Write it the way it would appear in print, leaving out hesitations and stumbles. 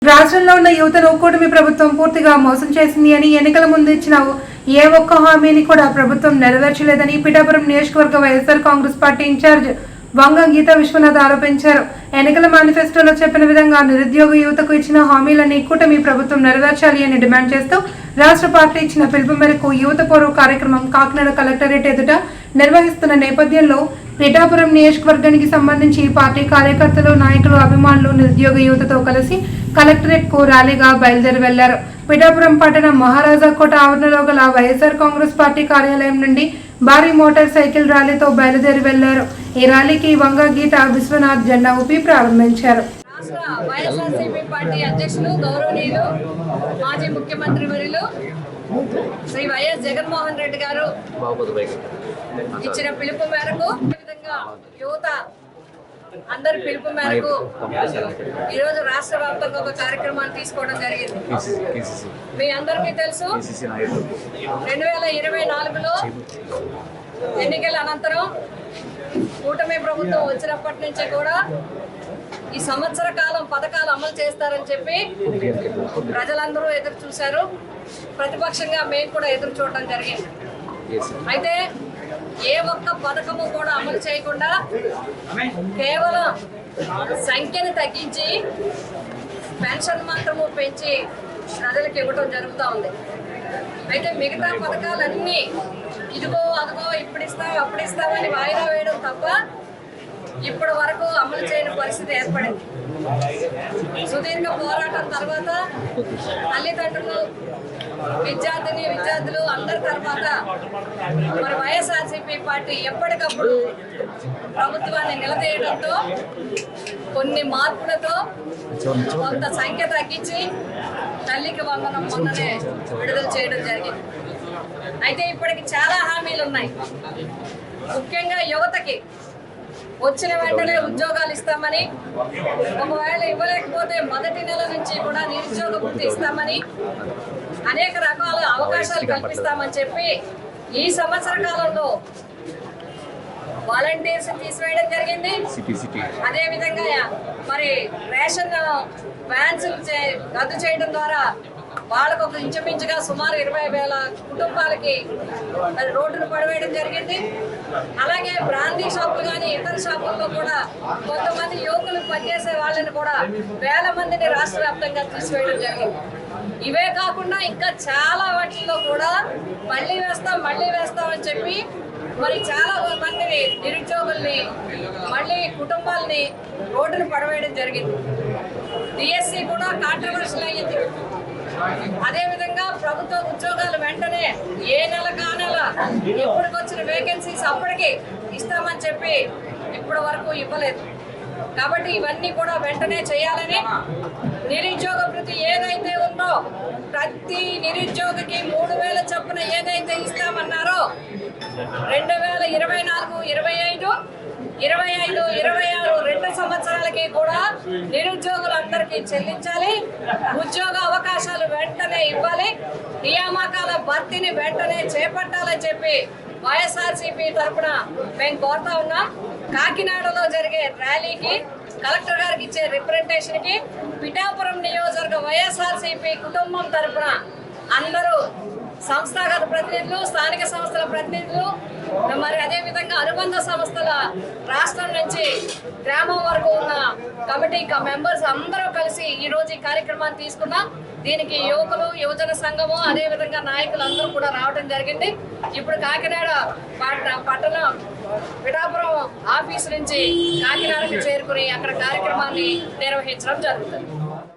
రాష్ట్రంలో ఉన్న యువతను కూటమి ప్రభుత్వం పూర్తిగా మోసం చేసింది అని ఎన్నికల ముందు ఇచ్చిన ఏ ఒక్క హామీని కూడా ప్రభుత్వం నెరవేర్చలేదని పిఠాపురం నియోజకవర్గ వైఎస్ఆర్ కాంగ్రెస్ పార్టీ ఇన్ఛార్జ్ వంగ గీతా విశ్వనాథ్ ఆరోపించారు. ఎన్నికల మేనిఫెస్టోలో చెప్పిన విధంగా నిరుద్యోగ యువతకు ఇచ్చిన హామీలని కూటమి ప్రభుత్వం నెరవేర్చాలి అని డిమాండ్ చేస్తూ రాష్ట్ర పార్టీ ఇచ్చిన పిలుపు మేరకు యువత పూర్వ కార్యక్రమం కాకినాడ కలెక్టరేట్ ఎదుట నిర్వహిస్తున్న నేపథ్యంలో పిఠాపురం నియోజకవర్గానికి సంబంధించి పార్టీ కార్యకర్తలు, నాయకులు, అభిమానులు నిరుద్యోగ యువతతో కలిసి కలెక్టరేట్ కు ర్యాలీగా బయలుదేరి వెళ్లారు. పిఠాపురం పట్టణ మహారాజా కోట ఆవరణలో గల వైఎస్ఆర్ కాంగ్రెస్ పార్టీ కార్యాలయం నుండి భారీ మోటార్ సైకిల్ ర్యాలీతో బయలుదేరి వెళ్లారు. ఈ ర్యాలీకి వంగ గీత విశ్వనాథ్ జెండా ఊపి ప్రారంభించారు. వైఎస్ఆర్సీపీ పార్టీ అధ్యక్షులు గౌరవనీయులు మాజీ ముఖ్యమంత్రి వర్యులు శ్రీ వైఎస్ జగన్మోహన్ రెడ్డి గారు ఇచ్చిన పిలుపు మేరకు విధంగా యువత అందరి పిలుపు మేరకు ఈరోజు రాష్ట్ర వ్యాప్తంగా ఒక కార్యక్రమాన్ని తీసుకోవడం జరిగింది. మీ అందరికీ తెలుసు 2024లో ఎన్నికల అనంతరం కూటమి ప్రభుత్వం వచ్చినప్పటి నుంచి కూడా ఈ సంవత్సర కాలం పథకాలు అమలు చేస్తారని చెప్పి ప్రజలందరూ ఎదురు చూశారు. ప్రతిపక్షంగా మేము కూడా ఎదురు చూడటం జరిగింది. అయితే ఏ ఒక్క పథకము కూడా అమలు చేయకుండా కేవలం సంఖ్యను తగ్గించి పెన్షన్ మాత్రము పెంచి ప్రజలకు ఇవ్వడం జరుగుతూ ఉంది. అయితే మిగతా పథకాలన్నీ ఇదిగో అదిగో ఇప్పుడు ఇస్తాం అప్పుడు ఇస్తామని వాయిదా వేయడం తప్ప ఇప్పటి వరకు అమలు చేయని పరిస్థితి ఏర్పడింది. సుదీర్ఘ పోరాటం తర్వాత తల్లిదండ్రులు, విద్యార్థులు అందరి తర్వాత మరి వైఎస్ఆర్సీపీ పార్టీ ఎప్పటికప్పుడు ప్రభుత్వాన్ని నిలదీయడంతో కొన్ని మార్పులతో కొంత సంఖ్య తగ్గించి తల్లికి వందనం మొన్ననే విడుదల చేయడం జరిగింది. అయితే ఇప్పటికి చాలా హామీలు ఉన్నాయి. ముఖ్యంగా యువతకి వచ్చిన వెంటనే ఉద్యోగాలు ఇస్తామని, ఒకవేళ ఇవ్వలేకపోతే మొదటి నెల నుంచి కూడా నిరుద్యోగ వృత్తి ఇస్తామని, అనేక రకాల అవకాశాలు కల్పిస్తామని చెప్పి ఈ సంవత్సర కాలంలో వాలంటీర్స్ తీసివేయడం జరిగింది. అదేవిధంగా మరి రేషన్ వ్యాన్స్ రద్దు చేయడం ద్వారా వాళ్ళకు ఒక ఇంచుమించుగా సుమారు 20,000 కుటుంబాలకి రోడ్డును పడివేయడం జరిగింది. అలాగే బ్రాందీ షాపులు కానీ ఇతర షాపుల్లో కూడా కొంతమంది యువకులు పనిచేసే వాళ్ళని కూడా వేల మందిని రాష్ట్ర వ్యాప్తంగా తీసివేయడం జరిగింది. ఇవే కాకుండా ఇంకా చాలా వాటిల్లో కూడా మళ్ళీ వేస్తాం అని చెప్పి మరి చాలా మందిని నిరుద్యోగుల్ని మళ్ళీ కుటుంబాలని రోడ్డును పడవేయడం జరిగింది. డిఎస్సి కూడా కాంట్రవర్షియల్ అయ్యింది. అదేవిధంగా ప్రభుత్వ ఉద్యోగాలు వెంటనే ఏ నెల కానెల ఎప్పటికొచ్చిన వేకెన్సీస్ అప్పటికి ఇస్తామని చెప్పి ఇప్పటి వరకు ఇవ్వలేదు. కాబట్టి ఇవన్నీ కూడా వెంటనే చేయాలని, నిరుద్యోగ వృత్తి ఏదైతే ఉందో ప్రతి నిరుద్యోగికి 3,000 చొప్పున ఏదైతే ఇస్తామన్నారో 2024, 25, 26 2 సంవత్సరాలకి కూడా నిరుద్యోగులందరికీ చెల్లించాలి. ఉద్యోగ అవకాశాలు వెంటనే ఇవ్వాలి. నియామకాల భర్తీని వెంటనే చేపట్టాలని చెప్పి వైఎస్ఆర్సీపీ తరఫున మేము కోరుతా ఉన్నాం. కాకినాడలో జరిగే ర్యాలీకి కలెక్టర్ గారికి ఇచ్చే రిప్రజెంటేషన్ కి పిఠాపురం నియోజకవర్గ వైఎస్ఆర్సీపీ కుటుంబం తరఫున అందరూ సంస్థాగత ప్రతినిధులు, స్థానిక సంస్థల ప్రతినిధులు, మరి అదేవిధంగా అనుబంధ సంస్థల రాష్ట్రం నుంచి గ్రామం వరకు ఉన్న కమిటీ మెంబర్స్ అందరూ కలిసి ఈరోజు ఈ కార్యక్రమాన్ని తీసుకున్నాం. దీనికి యువకులు, యువజన సంఘము, అదేవిధంగా నాయకులు అందరూ కూడా రావడం జరిగింది. ఇప్పుడు కాకినాడ పట్టణం పిఠాపురం ఆఫీసు నుంచి కాకినాడకు చేరుకుని అక్కడ కార్యక్రమాన్ని నిర్వహించడం జరుగుతుంది.